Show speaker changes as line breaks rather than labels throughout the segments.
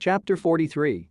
Chapter 43.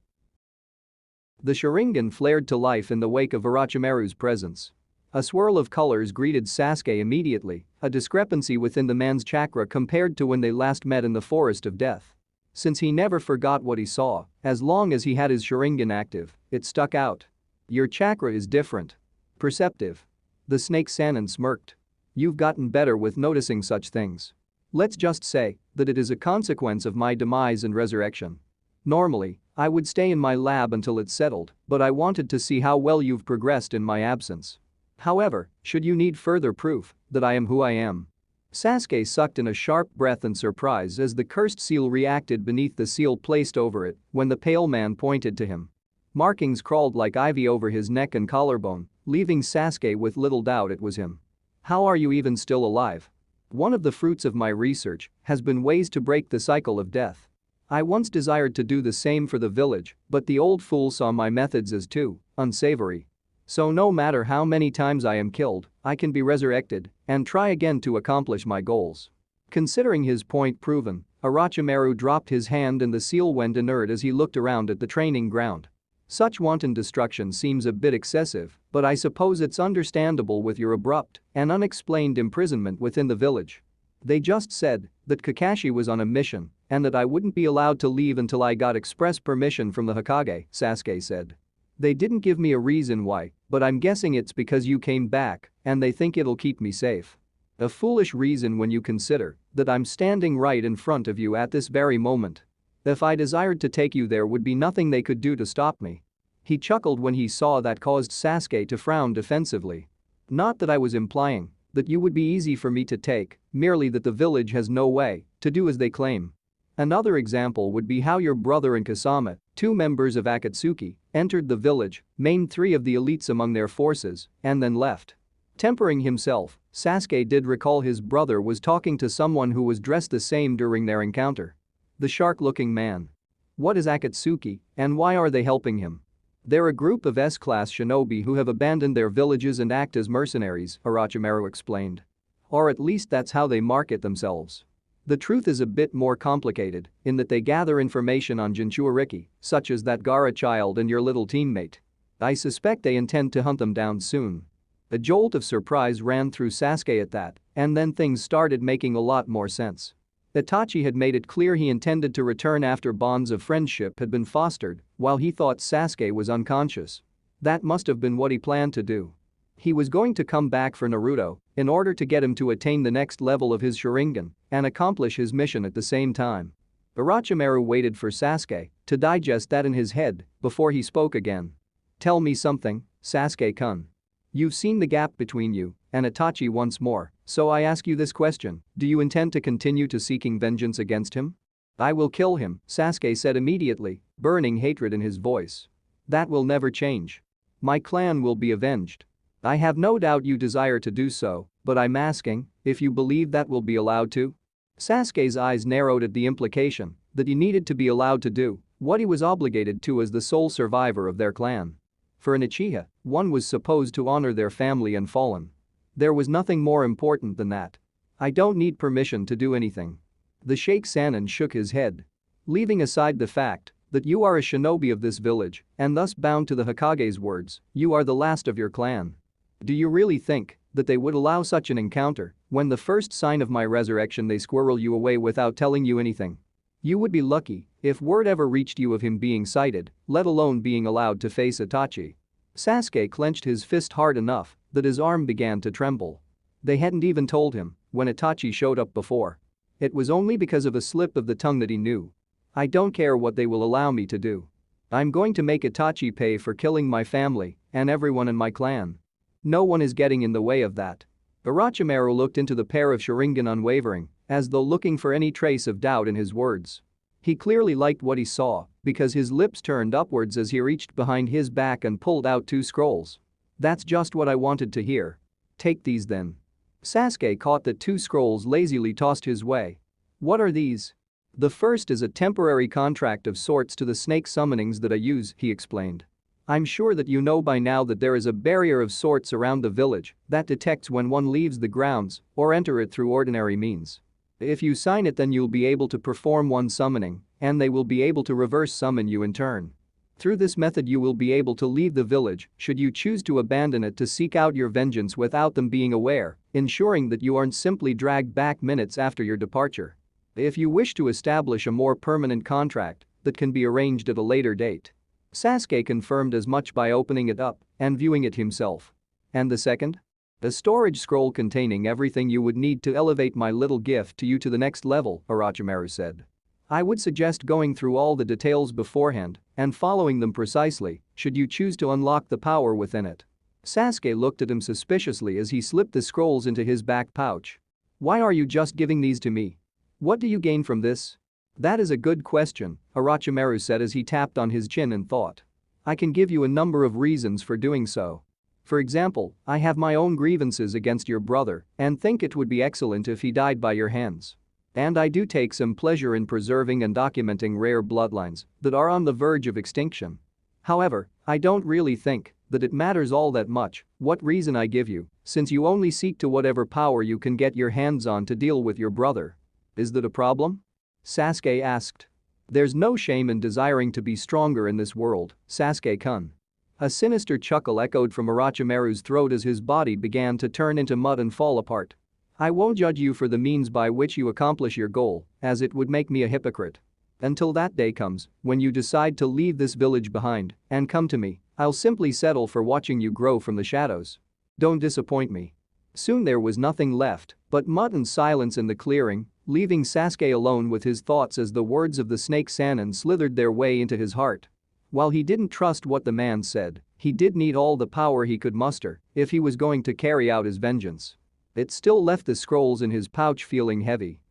The Sharingan flared to life in the wake of Orochimaru's presence. A swirl of colors greeted Sasuke immediately, a discrepancy within the man's chakra compared to when they last met in the Forest of Death. Since he never forgot what he saw, as long as he had his Sharingan active, it stuck out. Your chakra is different. Perceptive. The Snake Sannin smirked. You've gotten better with noticing such things. Let's just say that it is a consequence of my demise and resurrection. Normally, I would stay in my lab until it's settled, but I wanted to see how well you've progressed in my absence. However, should you need further proof that I am who I am? Sasuke sucked in a sharp breath in surprise as the cursed seal reacted beneath the seal placed over it when the pale man pointed to him. Markings crawled like ivy over his neck and collarbone, leaving Sasuke with little doubt it was him. How are you even still alive? One of the fruits of my research has been ways to break the cycle of death. I once desired to do the same for the village, but the old fool saw my methods as too unsavory. So no matter how many times I am killed, I can be resurrected and try again to accomplish my goals. Considering his point proven, Orochimaru dropped his hand and the seal went inert as he looked around at the training ground. Such wanton destruction seems a bit excessive, but I suppose it's understandable with your abrupt and unexplained imprisonment within the village. They just said that Kakashi was on a mission and that I wouldn't be allowed to leave until I got express permission from the Hokage, Sasuke said. They didn't give me a reason why, but I'm guessing it's because you came back and they think it'll keep me safe. A foolish reason when you consider that I'm standing right in front of you at this very moment. If I desired to take you there would be nothing they could do to stop me. He chuckled when he saw that caused Sasuke to frown defensively. Not that I was implying that you would be easy for me to take, merely that the village has no way to do as they claim. Another example would be how your brother and Kasama, two members of Akatsuki, entered the village, maimed 3 of the elites among their forces, and then left. Tempering himself, Sasuke did recall his brother was talking to someone who was dressed the same during their encounter. The shark-looking man. What is Akatsuki, and why are they helping him? They're a group of S-class shinobi who have abandoned their villages and act as mercenaries, Orochimaru explained. Or at least that's how they market themselves. The truth is a bit more complicated in that they gather information on Jinchuriki, such as that Gaara child and your little teammate. I suspect they intend to hunt them down soon. A jolt of surprise ran through Sasuke at that, and then things started making a lot more sense. Itachi had made it clear he intended to return after bonds of friendship had been fostered, while he thought Sasuke was unconscious. That must have been what he planned to do. He was going to come back for Naruto in order to get him to attain the next level of his Sharingan and accomplish his mission at the same time. Orochimaru waited for Sasuke to digest that in his head before he spoke again. Tell me something, Sasuke-kun. You've seen the gap between you and Itachi once more, so I ask you this question, do you intend to continue to seeking vengeance against him? I will kill him, Sasuke said immediately, burning hatred in his voice. That will never change. My clan will be avenged. I have no doubt you desire to do so, but I'm asking if you believe that will be allowed to? Sasuke's eyes narrowed at the implication that he needed to be allowed to do what he was obligated to as the sole survivor of their clan. For an Uchiha, one was supposed to honor their family and fallen. There was nothing more important than that. I don't need permission to do anything. The Sheikh Sannin shook his head. Leaving aside the fact that you are a shinobi of this village and thus bound to the Hokage's words, you are the last of your clan. Do you really think that they would allow such an encounter when the first sign of my resurrection they squirrel you away without telling you anything? You would be lucky if word ever reached you of him being sighted, let alone being allowed to face Itachi. Sasuke clenched his fist hard enough that his arm began to tremble. They hadn't even told him when Itachi showed up before. It was only because of a slip of the tongue that he knew. I don't care what they will allow me to do. I'm going to make Itachi pay for killing my family and everyone in my clan. No one is getting in the way of that. Orochimaru looked into the pair of Sharingan unwavering, as though looking for any trace of doubt in his words. He clearly liked what he saw because his lips turned upwards as he reached behind his back and pulled out 2 scrolls. That's just what I wanted to hear. Take these then. Sasuke caught the 2 scrolls lazily tossed his way. What are these? The first is a temporary contract of sorts to the snake summonings that I use, he explained. I'm sure that you know by now that there is a barrier of sorts around the village that detects when one leaves the grounds or enter it through ordinary means. If you sign it then you'll be able to perform one summoning and they will be able to reverse summon you in turn. Through this method you will be able to leave the village should you choose to abandon it to seek out your vengeance without them being aware, ensuring that you aren't simply dragged back minutes after your departure. If you wish to establish a more permanent contract, that can be arranged at a later date. Sasuke confirmed as much by opening it up and viewing it himself. And the second? A storage scroll containing everything you would need to elevate my little gift to you to the next level, Orochimaru said. I would suggest going through all the details beforehand and following them precisely should you choose to unlock the power within it. Sasuke looked at him suspiciously as he slipped the scrolls into his back pouch. Why are you just giving these to me? What do you gain from this? That is a good question, Orochimaru said as he tapped on his chin in thought. I can give you a number of reasons for doing so. For example, I have my own grievances against your brother and think it would be excellent if he died by your hands. And I do take some pleasure in preserving and documenting rare bloodlines that are on the verge of extinction. However, I don't really think that it matters all that much what reason I give you, since you only seek to whatever power you can get your hands on to deal with your brother. Is that a problem? Sasuke asked. There's no shame in desiring to be stronger in this world, Sasuke-kun. A sinister chuckle echoed from Orochimaru's throat as his body began to turn into mud and fall apart. I won't judge you for the means by which you accomplish your goal, as it would make me a hypocrite. Until that day comes, when you decide to leave this village behind and come to me, I'll simply settle for watching you grow from the shadows. Don't disappoint me. Soon there was nothing left but mud and silence in the clearing, leaving Sasuke alone with his thoughts as the words of the snake Sannin slithered their way into his heart. While he didn't trust what the man said, he did need all the power he could muster if he was going to carry out his vengeance. It still left the scrolls in his pouch feeling heavy.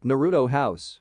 Naruto House.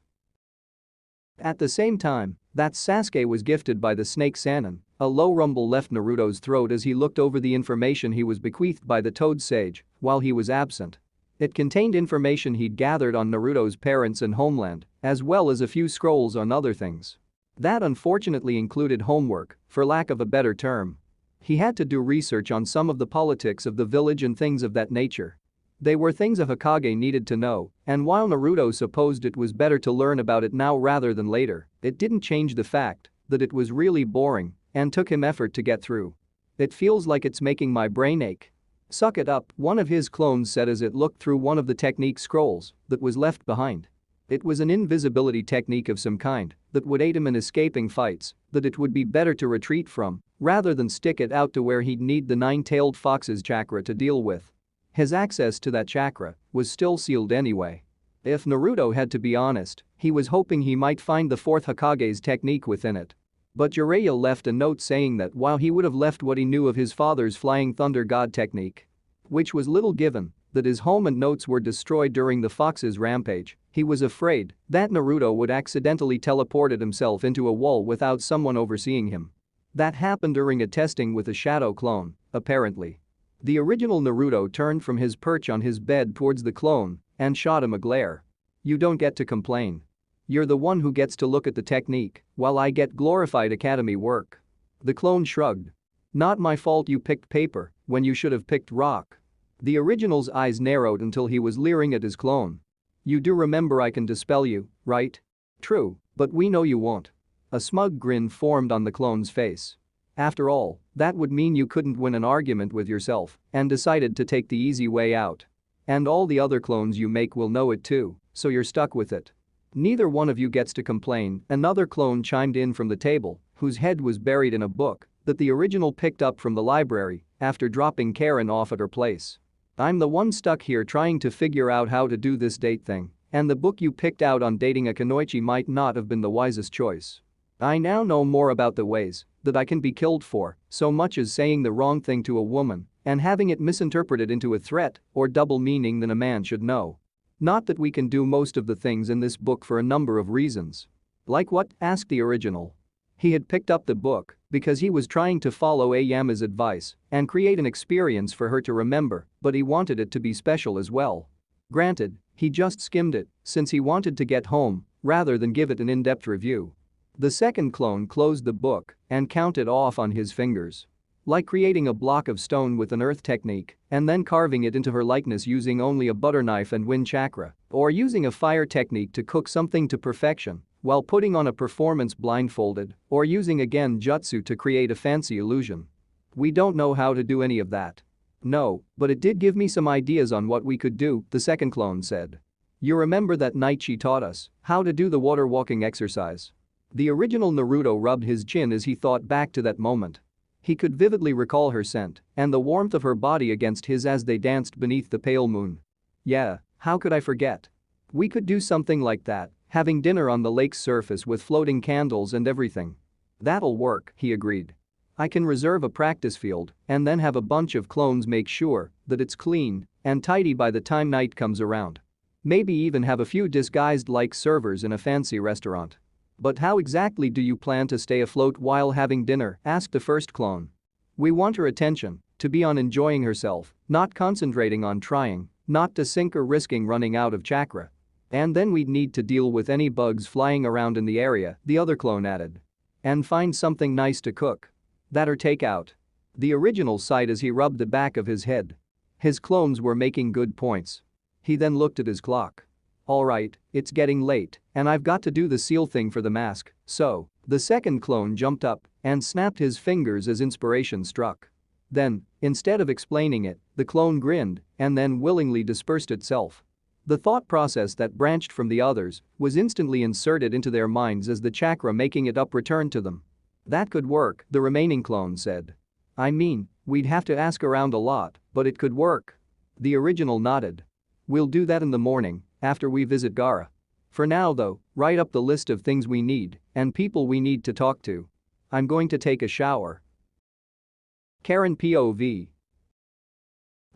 At the same time that Sasuke was gifted by the snake Sannin, a low rumble left Naruto's throat as he looked over the information he was bequeathed by the Toad Sage while he was absent. It contained information he'd gathered on Naruto's parents and homeland, as well as a few scrolls on other things. That unfortunately included homework, for lack of a better term. He had to do research on some of the politics of the village and things of that nature. They were things a Hokage needed to know, and while Naruto supposed it was better to learn about it now rather than later, it didn't change the fact that it was really boring and took him effort to get through. It feels like it's making my brain ache. Suck it up, one of his clones said as it looked through one of the technique scrolls that was left behind. It was an invisibility technique of some kind that would aid him in escaping fights that it would be better to retreat from rather than stick it out to where he'd need the nine-tailed fox's chakra to deal with. His access to that chakra was still sealed anyway. If Naruto had to be honest, he was hoping he might find the fourth Hokage's technique within it. But Jiraiya left a note saying that while he would have left what he knew of his father's Flying Thunder God technique, which was little given that his home and notes were destroyed during the fox's rampage, he was afraid that Naruto would accidentally teleported himself into a wall without someone overseeing him. That happened during a testing with a shadow clone, apparently. The original Naruto turned from his perch on his bed towards the clone and shot him a glare. You don't get to complain. You're the one who gets to look at the technique while I get glorified academy work. The clone shrugged. Not my fault you picked paper when you should have picked rock. The original's eyes narrowed until he was leering at his clone. You do remember I can dispel you, right? True, but we know you won't. A smug grin formed on the clone's face. After all, that would mean you couldn't win an argument with yourself and decided to take the easy way out. And all the other clones you make will know it too, so you're stuck with it. Neither one of you gets to complain, another clone chimed in from the table, whose head was buried in a book that the original picked up from the library after dropping Karen off at her place. I'm the one stuck here trying to figure out how to do this date thing, and the book you picked out on dating a kunoichi might not have been the wisest choice. I now know more about the ways that I can be killed for so much as saying the wrong thing to a woman and having it misinterpreted into a threat or double meaning than a man should know. Not that we can do most of the things in this book for a number of reasons. Like what? Asked the original. He had picked up the book because he was trying to follow Ayama's advice and create an experience for her to remember, but he wanted it to be special as well. Granted, he just skimmed it since he wanted to get home rather than give it an in-depth review. The second clone closed the book and counted off on his fingers. Like creating a block of stone with an earth technique and then carving it into her likeness using only a butter knife and wind chakra, or using a fire technique to cook something to perfection, while putting on a performance blindfolded or using a genjutsu to create a fancy illusion. We don't know how to do any of that. No, but it did give me some ideas on what we could do, the second clone said. You remember that night she taught us how to do the water walking exercise? The original Naruto rubbed his chin as he thought back to that moment. He could vividly recall her scent and the warmth of her body against his as they danced beneath the pale moon. Yeah, how could I forget? We could do something like that, having dinner on the lake's surface with floating candles and everything. That'll work, he agreed. I can reserve a practice field and then have a bunch of clones make sure that it's clean and tidy by the time night comes around. Maybe even have a few disguised like servers in a fancy restaurant. But how exactly do you plan to stay afloat while having dinner? Asked the first clone. We want her attention to be on enjoying herself, not concentrating on trying not to sink or risking running out of chakra. And then we'd need to deal with any bugs flying around in the area, the other clone added. And find something nice to cook. That or take out. The original sighed as he rubbed the back of his head. His clones were making good points. He then looked at his clock. Alright, it's getting late, and I've got to do the seal thing for the mask, so. The second clone jumped up and snapped his fingers as inspiration struck. Then, instead of explaining it, the clone grinned and then willingly dispersed itself. The thought process that branched from the others was instantly inserted into their minds as the chakra making it up returned to them. That could work, the remaining clone said. I mean, we'd have to ask around a lot, but it could work. The original nodded. We'll do that in the morning, after we visit Gaara. For now though, write up the list of things we need and people we need to talk to. I'm going to take a shower. Karen POV.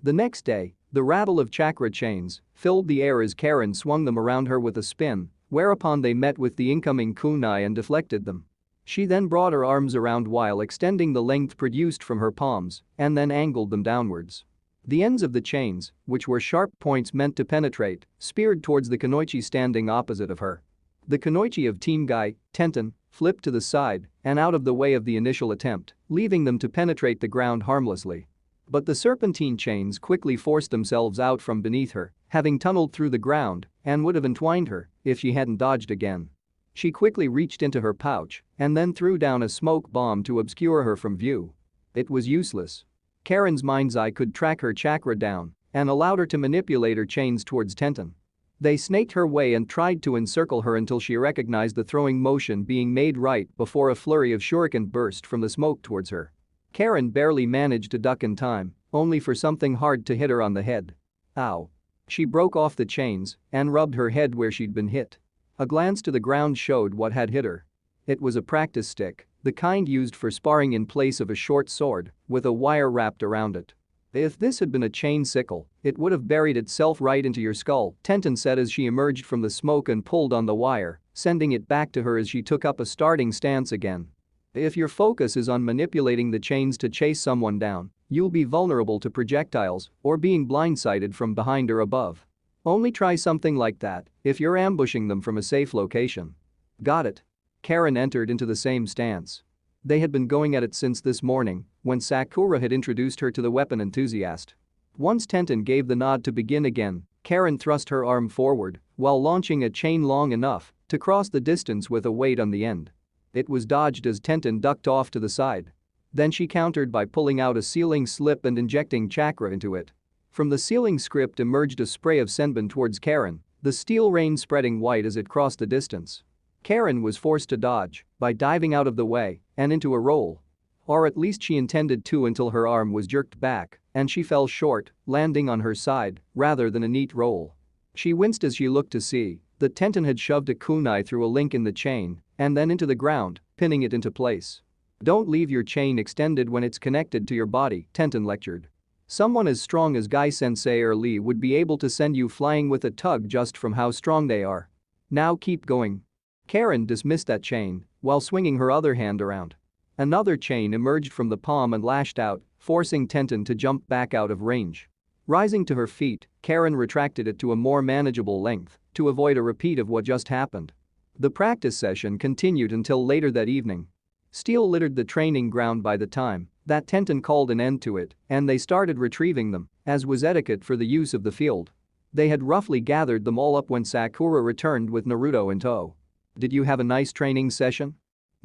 The next day, the rattle of chakra chains filled the air as Karen swung them around her with a spin, whereupon they met with the incoming kunai and deflected them. She then brought her arms around while extending the length produced from her palms and then angled them downwards. The ends of the chains, which were sharp points meant to penetrate, speared towards the kunoichi standing opposite of her. The kunoichi of Team Guy, Tenten, flipped to the side and out of the way of the initial attempt, leaving them to penetrate the ground harmlessly. But the serpentine chains quickly forced themselves out from beneath her, having tunneled through the ground and would have entwined her if she hadn't dodged again. She quickly reached into her pouch and then threw down a smoke bomb to obscure her from view. It was useless. Karen's mind's eye could track her chakra down and allowed her to manipulate her chains towards Tenten. They snaked her way and tried to encircle her until she recognized the throwing motion being made right before a flurry of shuriken burst from the smoke towards her. Karen barely managed to duck in time, only for something hard to hit her on the head. Ow. She broke off the chains and rubbed her head where she'd been hit. A glance to the ground showed what had hit her. It was a practice stick, the kind used for sparring in place of a short sword, with a wire wrapped around it. If this had been a chain sickle, it would have buried itself right into your skull, Tenten said as she emerged from the smoke and pulled on the wire, sending it back to her as she took up a starting stance again. If your focus is on manipulating the chains to chase someone down, you'll be vulnerable to projectiles or being blindsided from behind or above. Only try something like that if you're ambushing them from a safe location. Got it. Karen entered into the same stance. They had been going at it since this morning, when Sakura had introduced her to the weapon enthusiast. Once Tenten gave the nod to begin again, Karen thrust her arm forward while launching a chain long enough to cross the distance with a weight on the end. It was dodged as Tenten ducked off to the side. Then she countered by pulling out a sealing slip and injecting chakra into it. From the sealing script emerged a spray of senbon towards Karen, the steel rain spreading white as it crossed the distance. Karen was forced to dodge by diving out of the way and into a roll. Or at least she intended to until her arm was jerked back and she fell short, landing on her side rather than a neat roll. She winced as she looked to see that Tenten had shoved a kunai through a link in the chain and then into the ground, pinning it into place. Don't leave your chain extended when it's connected to your body, Tenten lectured. Someone as strong as Guy-sensei or Lee would be able to send you flying with a tug just from how strong they are. Now keep going. Karen dismissed that chain while swinging her other hand around. Another chain emerged from the palm and lashed out, forcing Tenten to jump back out of range. Rising to her feet, Karen retracted it to a more manageable length to avoid a repeat of what just happened. The practice session continued until later that evening. Steel littered the training ground by the time that Tenten called an end to it and they started retrieving them, as was etiquette for the use of the field. They had roughly gathered them all up when Sakura returned with Naruto in tow. Did you have a nice training session?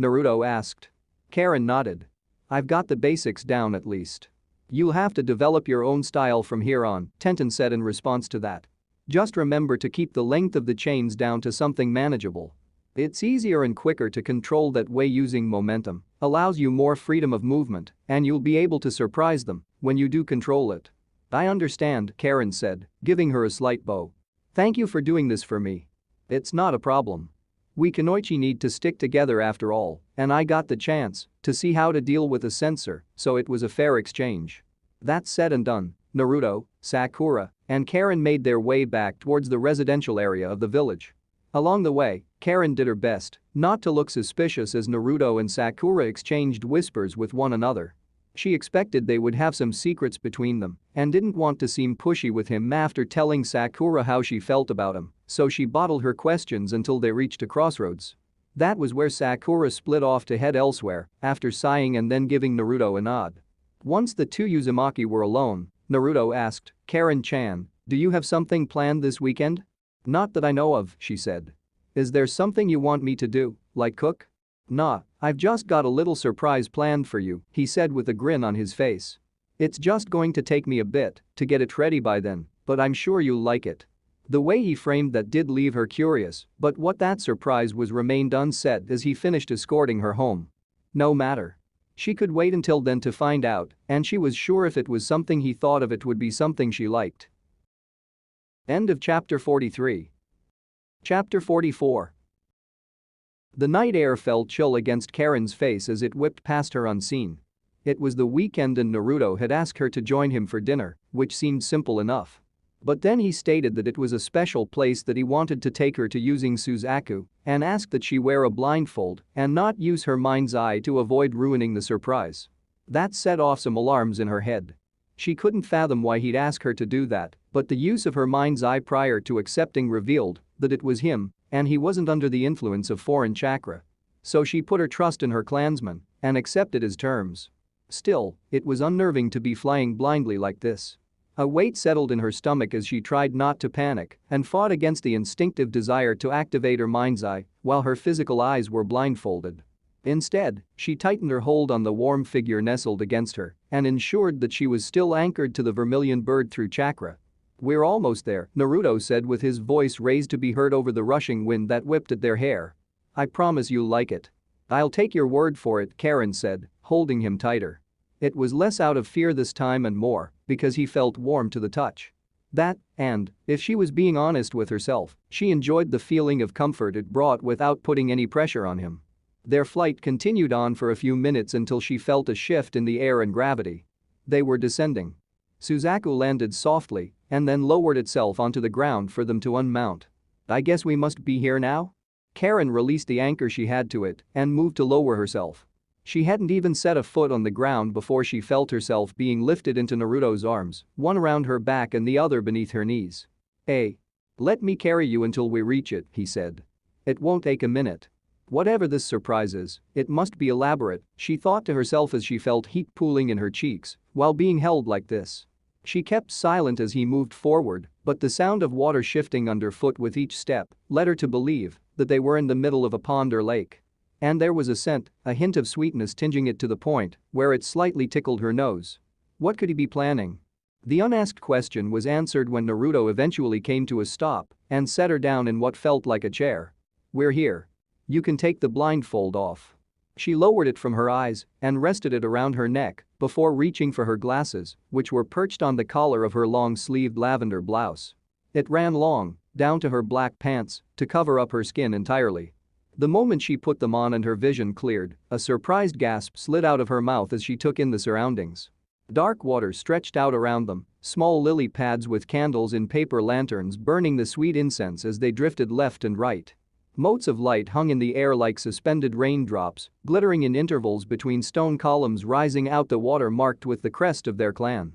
Naruto asked. Karen nodded. I've got the basics down at least. You'll have to develop your own style from here on, Tenten said in response to that. Just remember to keep the length of the chains down to something manageable. It's easier and quicker to control that way using momentum, allows you more freedom of movement, and you'll be able to surprise them when you do control it. I understand, Karen said, giving her a slight bow. Thank you for doing this for me. It's not a problem. We Kunoichi need to stick together after all, and I got the chance to see how to deal with a censor, so it was a fair exchange. That said and done, Naruto, Sakura, and Karen made their way back towards the residential area of the village. Along the way, Karen did her best not to look suspicious as Naruto and Sakura exchanged whispers with one another. She expected they would have some secrets between them and didn't want to seem pushy with him after telling Sakura how she felt about him, so she bottled her questions until they reached a crossroads. That was where Sakura split off to head elsewhere after sighing and then giving Naruto a nod. Once the two Uzumaki were alone, Naruto asked, Karen-chan, do you have something planned this weekend? Not that I know of, she said. Is there something you want me to do, like cook? Nah, I've just got a little surprise planned for you, he said with a grin on his face. It's just going to take me a bit to get it ready by then, but I'm sure you'll like it. The way he framed that did leave her curious, but what that surprise was remained unsaid as he finished escorting her home. No matter. She could wait until then to find out, and she was sure if it was something he thought of it would be something she liked. End of chapter 43. Chapter 44. The night air felt chill against Karen's face as it whipped past her unseen. It was the weekend and Naruto had asked her to join him for dinner, which seemed simple enough. But then he stated that it was a special place that he wanted to take her to using Suzaku and asked that she wear a blindfold and not use her mind's eye to avoid ruining the surprise. That set off some alarms in her head. She couldn't fathom why he'd ask her to do that, but the use of her mind's eye prior to accepting revealed that it was him and he wasn't under the influence of foreign chakra. So she put her trust in her clansman and accepted his terms. Still, it was unnerving to be flying blindly like this. A weight settled in her stomach as she tried not to panic and fought against the instinctive desire to activate her mind's eye while her physical eyes were blindfolded. Instead, she tightened her hold on the warm figure nestled against her and ensured that she was still anchored to the vermilion bird through chakra. We're almost there, Naruto said with his voice raised to be heard over the rushing wind that whipped at their hair. I promise you'll like it. I'll take your word for it, Karen said, holding him tighter. It was less out of fear this time and more because he felt warm to the touch. That, and, if she was being honest with herself, she enjoyed the feeling of comfort it brought without putting any pressure on him. Their flight continued on for a few minutes until she felt a shift in the air and gravity. They were descending. Suzaku landed softly and then lowered itself onto the ground for them to unmount. I guess we must be here now? Karen released the anchor she had to it and moved to lower herself. She hadn't even set a foot on the ground before she felt herself being lifted into Naruto's arms, one around her back and the other beneath her knees. Hey. Let me carry you until we reach it, he said. It won't take a minute. Whatever this surprise is, it must be elaborate, she thought to herself as she felt heat pooling in her cheeks while being held like this. She kept silent as he moved forward, but the sound of water shifting underfoot with each step led her to believe that they were in the middle of a pond or lake. And there was a scent, a hint of sweetness tinging it to the point where it slightly tickled her nose. What could he be planning? The unasked question was answered when Naruto eventually came to a stop and set her down in what felt like a chair. We're here. You can take the blindfold off. She lowered it from her eyes and rested it around her neck before reaching for her glasses, which were perched on the collar of her long-sleeved lavender blouse. It ran long, down to her black pants, to cover up her skin entirely. The moment she put them on and her vision cleared, a surprised gasp slid out of her mouth as she took in the surroundings. Dark water stretched out around them, small lily pads with candles in paper lanterns burning the sweet incense as they drifted left and right. Motes of light hung in the air like suspended raindrops, glittering in intervals between stone columns rising out the water marked with the crest of their clan.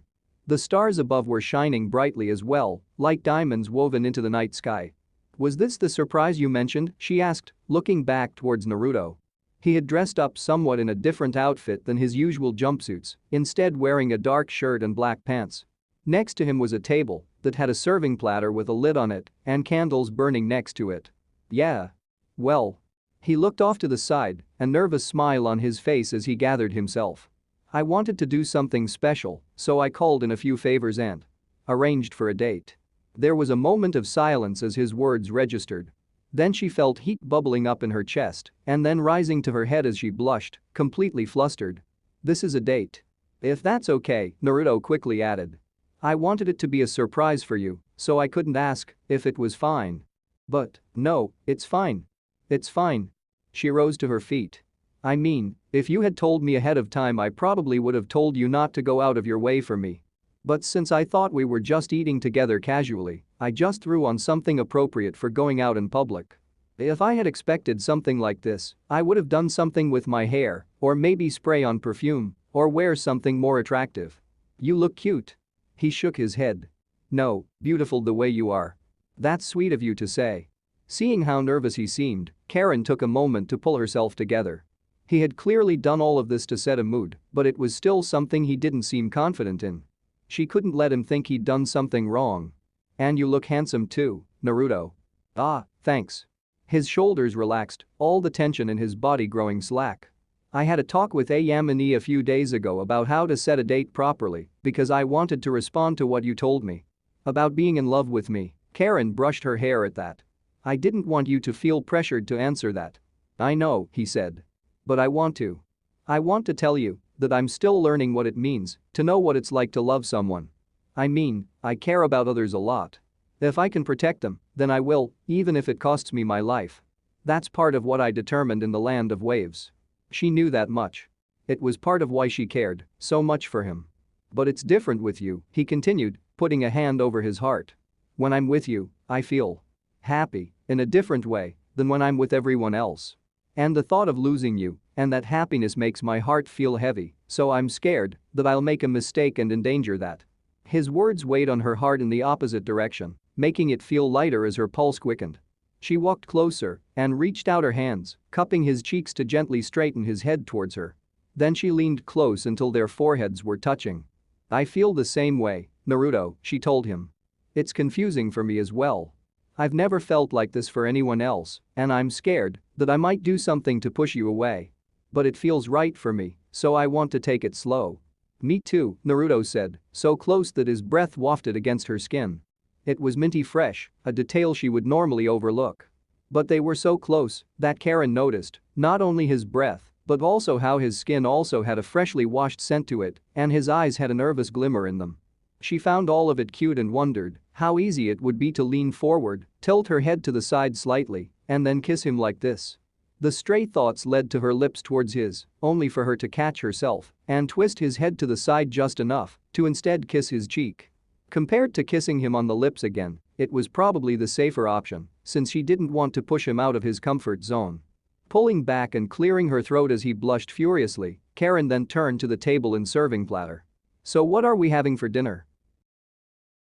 The stars above were shining brightly as well, like diamonds woven into the night sky. Was this the surprise you mentioned? She asked, looking back towards Naruto. He had dressed up somewhat in a different outfit than his usual jumpsuits, instead wearing a dark shirt and black pants. Next to him was a table that had a serving platter with a lid on it and candles burning next to it. Yeah. Well. He looked off to the side, a nervous smile on his face as he gathered himself. I wanted to do something special, so I called in a few favors and arranged for a date. There was a moment of silence as his words registered. Then she felt heat bubbling up in her chest and then rising to her head as she blushed, completely flustered. This is a date. If that's okay, Naruto quickly added. I wanted it to be a surprise for you, so I couldn't ask if it was fine. But, no, it's fine. It's fine. She rose to her feet. I mean, if you had told me ahead of time I probably would have told you not to go out of your way for me. But since I thought we were just eating together casually, I just threw on something appropriate for going out in public. If I had expected something like this, I would have done something with my hair, or maybe spray on perfume, or wear something more attractive. You look cute. He shook his head. No, beautiful the way you are. That's sweet of you to say. Seeing how nervous he seemed, Karen took a moment to pull herself together. He had clearly done all of this to set a mood, but it was still something he didn't seem confident in. She couldn't let him think he'd done something wrong. And you look handsome too, Naruto. Ah, thanks. His shoulders relaxed, all the tension in his body growing slack. I had a talk with Yamane a few days ago about how to set a date properly because I wanted to respond to what you told me. About being in love with me. Karen brushed her hair at that. I didn't want you to feel pressured to answer that. I know, he said. But I want to. I want to tell you that I'm still learning what it means to know what it's like to love someone. I mean, I care about others a lot. If I can protect them, then I will, even if it costs me my life. That's part of what I determined in the land of waves. She knew that much. It was part of why she cared so much for him. But it's different with you, he continued, putting a hand over his heart. When I'm with you, I feel happy in a different way than when I'm with everyone else. And the thought of losing you and that happiness makes my heart feel heavy, so I'm scared that I'll make a mistake and endanger that. His words weighed on her heart in the opposite direction, making it feel lighter as her pulse quickened. She walked closer and reached out her hands, cupping his cheeks to gently straighten his head towards her. Then she leaned close until their foreheads were touching. I feel the same way, Naruto, she told him. It's confusing for me as well. I've never felt like this for anyone else, and I'm scared that I might do something to push you away. But it feels right for me, so I want to take it slow. Me too, Naruto said, so close that his breath wafted against her skin. It was minty fresh, a detail she would normally overlook. But they were so close that Karen noticed not only his breath, but also how his skin also had a freshly washed scent to it, and his eyes had a nervous glimmer in them. She found all of it cute and wondered how easy it would be to lean forward, tilt her head to the side slightly, and then kiss him like this. The stray thoughts led to her lips towards his, only for her to catch herself and twist his head to the side just enough to instead kiss his cheek. Compared to kissing him on the lips again, it was probably the safer option, since she didn't want to push him out of his comfort zone. Pulling back and clearing her throat as he blushed furiously, Karen then turned to the table and serving platter. So what are we having for dinner?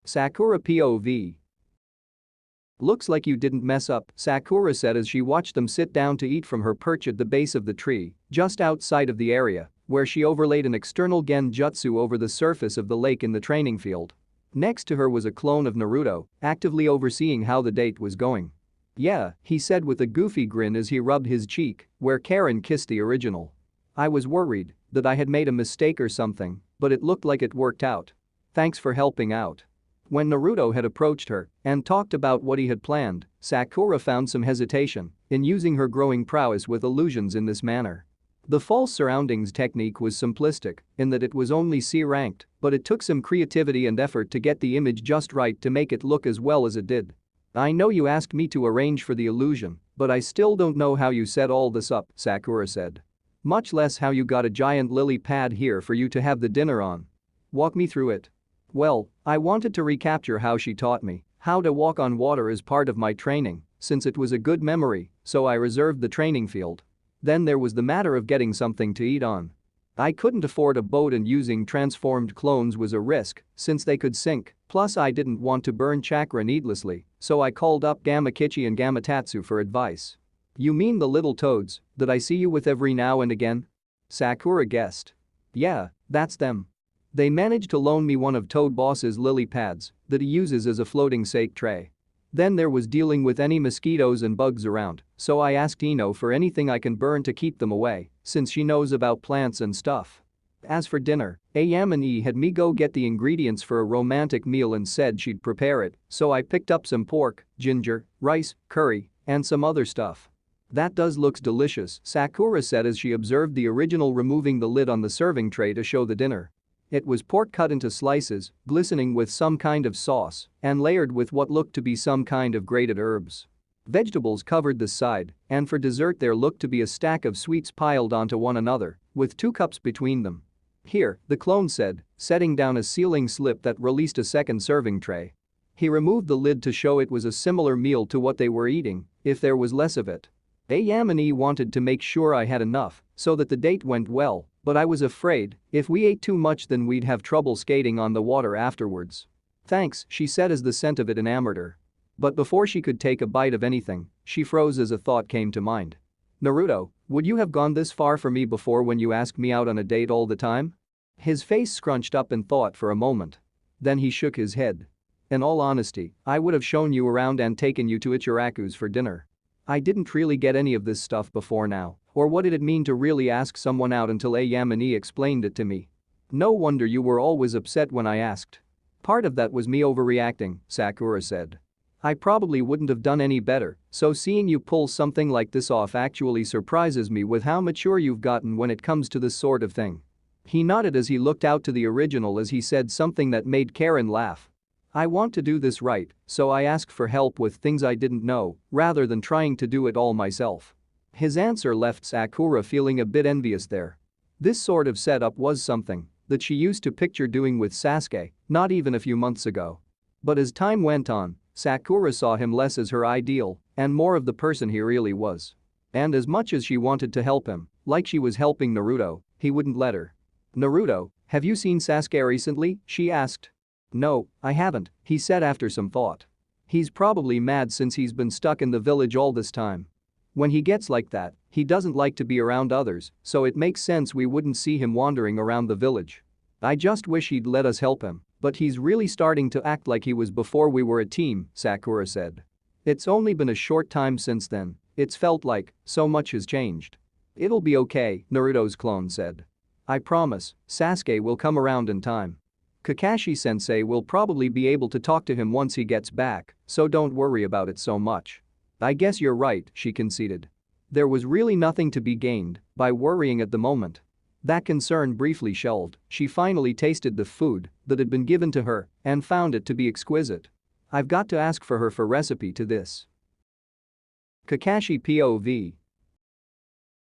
Sakura POV. Looks like you didn't mess up, Sakura said as she watched them sit down to eat from her perch at the base of the tree, just outside of the area, where she overlaid an external genjutsu over the surface of the lake in the training field. Next to her was a clone of Naruto, actively overseeing how the date was going. Yeah, he said with a goofy grin as he rubbed his cheek, where Karen kissed the original. I was worried that I had made a mistake or something, but it looked like it worked out. Thanks for helping out. When Naruto had approached her and talked about what he had planned, Sakura found some hesitation in using her growing prowess with illusions in this manner. The false surroundings technique was simplistic in that it was only C-ranked, but it took some creativity and effort to get the image just right to make it look as well as it did. I know you asked me to arrange for the illusion, but I still don't know how you set all this up, Sakura said. Much less how you got a giant lily pad here for you to have the dinner on. Walk me through it. Well, I wanted to recapture how she taught me how to walk on water as part of my training, since it was a good memory, so I reserved the training field. Then there was the matter of getting something to eat on. I couldn't afford a boat and using transformed clones was a risk since they could sink, plus I didn't want to burn chakra needlessly, so I called up Gamakichi and Gamatatsu for advice. You mean the little toads that I see you with every now and again? Sakura guessed. Yeah, that's them. They managed to loan me one of Toad Boss's lily pads that he uses as a floating sake tray. Then there was dealing with any mosquitoes and bugs around, so I asked Eno for anything I can burn to keep them away, since she knows about plants and stuff. As for dinner, Am&E had me go get the ingredients for a romantic meal and said she'd prepare it, so I picked up some pork, ginger, rice, curry, and some other stuff. That does looks delicious, Sakura said as she observed the original removing the lid on the serving tray to show the dinner. It was pork cut into slices, glistening with some kind of sauce, and layered with what looked to be some kind of grated herbs. Vegetables covered the side, and for dessert there looked to be a stack of sweets piled onto one another, with 2 cups between them. Here, the clone said, setting down a sealing slip that released a second serving tray. He removed the lid to show it was a similar meal to what they were eating, if there was less of it. Am&E wanted to make sure I had enough, so that the date went well, but I was afraid, if we ate too much then we'd have trouble skating on the water afterwards. Thanks, she said as the scent of it enamored her. But before she could take a bite of anything, she froze as a thought came to mind. Naruto, would you have gone this far for me before when you asked me out on a date all the time? His face scrunched up in thought for a moment. Then he shook his head. In all honesty, I would have shown you around and taken you to Ichiraku's for dinner. I didn't really get any of this stuff before now, or what did it mean to really ask someone out until Am&E explained it to me. No wonder you were always upset when I asked. Part of that was me overreacting, Sakura said. I probably wouldn't have done any better, so seeing you pull something like this off actually surprises me with how mature you've gotten when it comes to this sort of thing. He nodded as he looked out to the original as he said something that made Karen laugh. I want to do this right, so I ask for help with things I didn't know, rather than trying to do it all myself. His answer left Sakura feeling a bit envious there. This sort of setup was something that she used to picture doing with Sasuke, not even a few months ago. But as time went on, Sakura saw him less as her ideal and more of the person he really was. And as much as she wanted to help him, like she was helping Naruto, he wouldn't let her. Naruto, have you seen Sasuke recently? She asked. No, I haven't, he said after some thought. He's probably mad since he's been stuck in the village all this time. When he gets like that, he doesn't like to be around others, so it makes sense we wouldn't see him wandering around the village. I just wish he'd let us help him, but he's really starting to act like he was before we were a team, Sakura said. It's only been a short time since then, it's felt like so much has changed. It'll be okay, Naruto's clone said. I promise, Sasuke will come around in time. Kakashi-sensei will probably be able to talk to him once he gets back, so don't worry about it so much. I guess you're right, she conceded. There was really nothing to be gained by worrying at the moment. That concern briefly shelved, she finally tasted the food that had been given to her and found it to be exquisite. I've got to ask for her for recipe to this. Kakashi POV.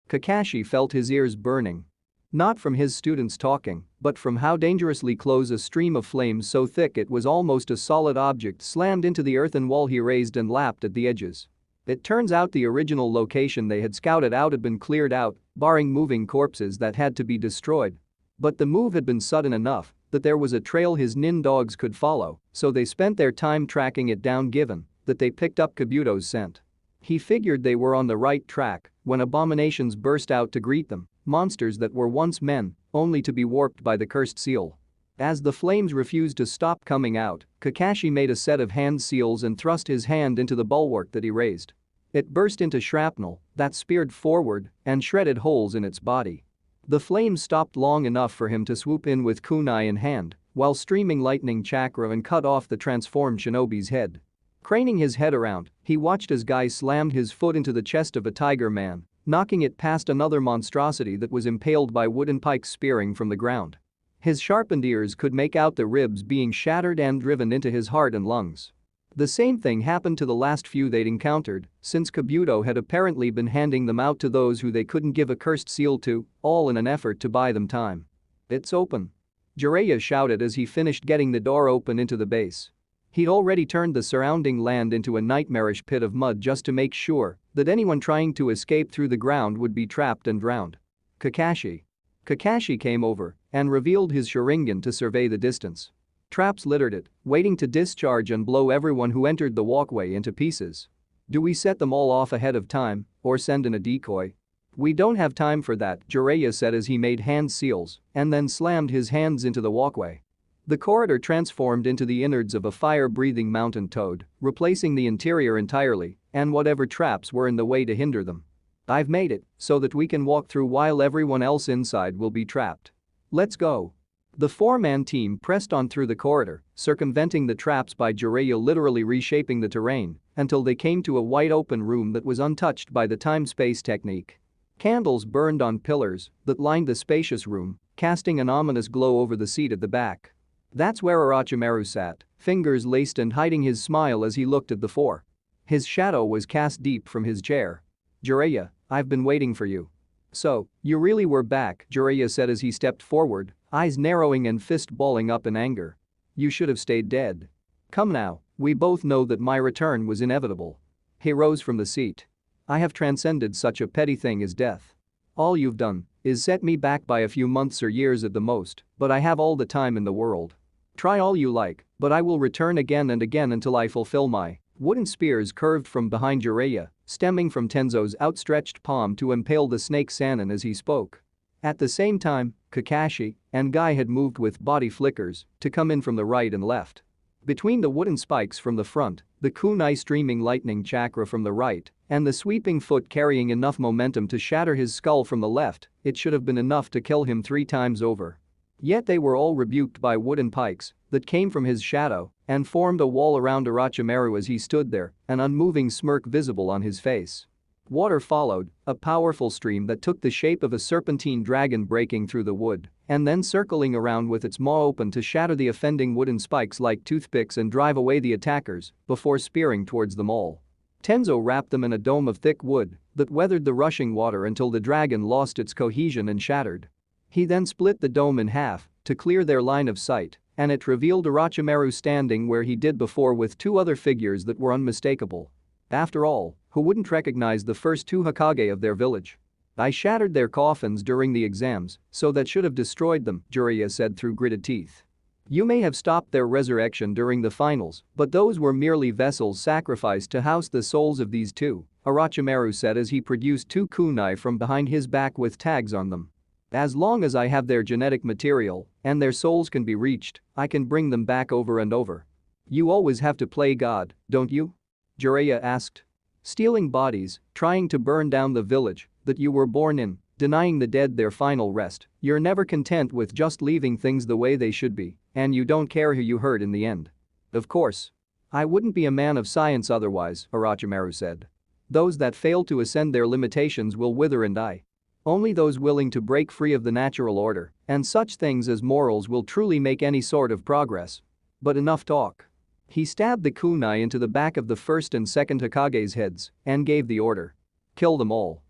Kakashi felt his ears burning. Not from his students talking, but from how dangerously close a stream of flames so thick it was almost a solid object slammed into the earthen wall he raised and lapped at the edges. It turns out the original location they had scouted out had been cleared out, barring moving corpses that had to be destroyed. But the move had been sudden enough that there was a trail his nin dogs could follow, so they spent their time tracking it down given that they picked up Kabuto's scent. He figured they were on the right track when abominations burst out to greet them, monsters that were once men, only to be warped by the cursed seal. As the flames refused to stop coming out, Kakashi made a set of hand seals and thrust his hand into the bulwark that he raised. It burst into shrapnel that speared forward and shredded holes in its body. The flames stopped long enough for him to swoop in with kunai in hand while streaming lightning chakra and cut off the transformed shinobi's head. Craning his head around, he watched as Guy slammed his foot into the chest of a tiger man, knocking it past another monstrosity that was impaled by wooden pikes spearing from the ground. His sharpened ears could make out the ribs being shattered and driven into his heart and lungs. The same thing happened to the last few they'd encountered, since Kabuto had apparently been handing them out to those who they couldn't give a cursed seal to, all in an effort to buy them time. It's open. Jiraiya shouted as he finished getting the door open into the base. He'd already turned the surrounding land into a nightmarish pit of mud just to make sure that anyone trying to escape through the ground would be trapped and drowned. Kakashi. Kakashi came over and revealed his Sharingan to survey the distance. Traps littered it, waiting to discharge and blow everyone who entered the walkway into pieces. Do we set them all off ahead of time or send in a decoy? We don't have time for that, Jiraiya said as he made hand seals and then slammed his hands into the walkway. The corridor transformed into the innards of a fire-breathing mountain toad, replacing the interior entirely and whatever traps were in the way to hinder them. I've made it so that we can walk through while everyone else inside will be trapped. Let's go. The four-man team pressed on through the corridor, circumventing the traps by Jiraiya literally reshaping the terrain until they came to a wide open room that was untouched by the time-space technique. Candles burned on pillars that lined the spacious room, casting an ominous glow over the seat at the back. That's where Orochimaru sat, fingers laced and hiding his smile as he looked at the four. His shadow was cast deep from his chair. "Jiraiya, I've been waiting for you." "So, you really were back," Jiraiya said as he stepped forward, eyes narrowing and fist balling up in anger. "You should have stayed dead. Come now, we both know that my return was inevitable." He rose from the seat. "I have transcended such a petty thing as death. All you've done is set me back by a few months or years at the most, but I have all the time in the world. Try all you like, but I will return again and again until I fulfill my..." Wooden spears curved from behind Jiraiya, stemming from Tenzo's outstretched palm to impale the snake Sannin as he spoke. At the same time, Kakashi and Guy had moved with body flickers to come in from the right and left. Between the wooden spikes from the front, the kunai streaming lightning chakra from the right, and the sweeping foot carrying enough momentum to shatter his skull from the left, it should have been enough to kill him 3 times over. Yet they were all rebuked by wooden pikes that came from his shadow and formed a wall around Orochimaru as he stood there, an unmoving smirk visible on his face. Water followed, a powerful stream that took the shape of a serpentine dragon breaking through the wood and then circling around with its maw open to shatter the offending wooden spikes like toothpicks and drive away the attackers before spearing towards them all. Tenzo wrapped them in a dome of thick wood that weathered the rushing water until the dragon lost its cohesion and shattered. He then split the dome in half to clear their line of sight, and it revealed Orochimaru standing where he did before with 2 other figures that were unmistakable. After all, who wouldn't recognize the first 2 Hokage of their village? "I shattered their coffins during the exams, so that should have destroyed them," Jiraiya said through gritted teeth. "You may have stopped their resurrection during the finals, but those were merely vessels sacrificed to house the souls of these 2, Orochimaru said as he produced 2 kunai from behind his back with tags on them. "As long as I have their genetic material and their souls can be reached, I can bring them back over and over." "You always have to play God, don't you?" Jiraiya asked. "Stealing bodies, trying to burn down the village that you were born in, denying the dead their final rest. You're never content with just leaving things the way they should be, and you don't care who you hurt in the end." "Of course. I wouldn't be a man of science otherwise," Orochimaru said. "Those that fail to ascend their limitations will wither and die. Only those willing to break free of the natural order and such things as morals will truly make any sort of progress. But enough talk." He stabbed the kunai into the back of the first and second Hokage's heads and gave the order. "Kill them all."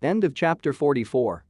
End of chapter 44.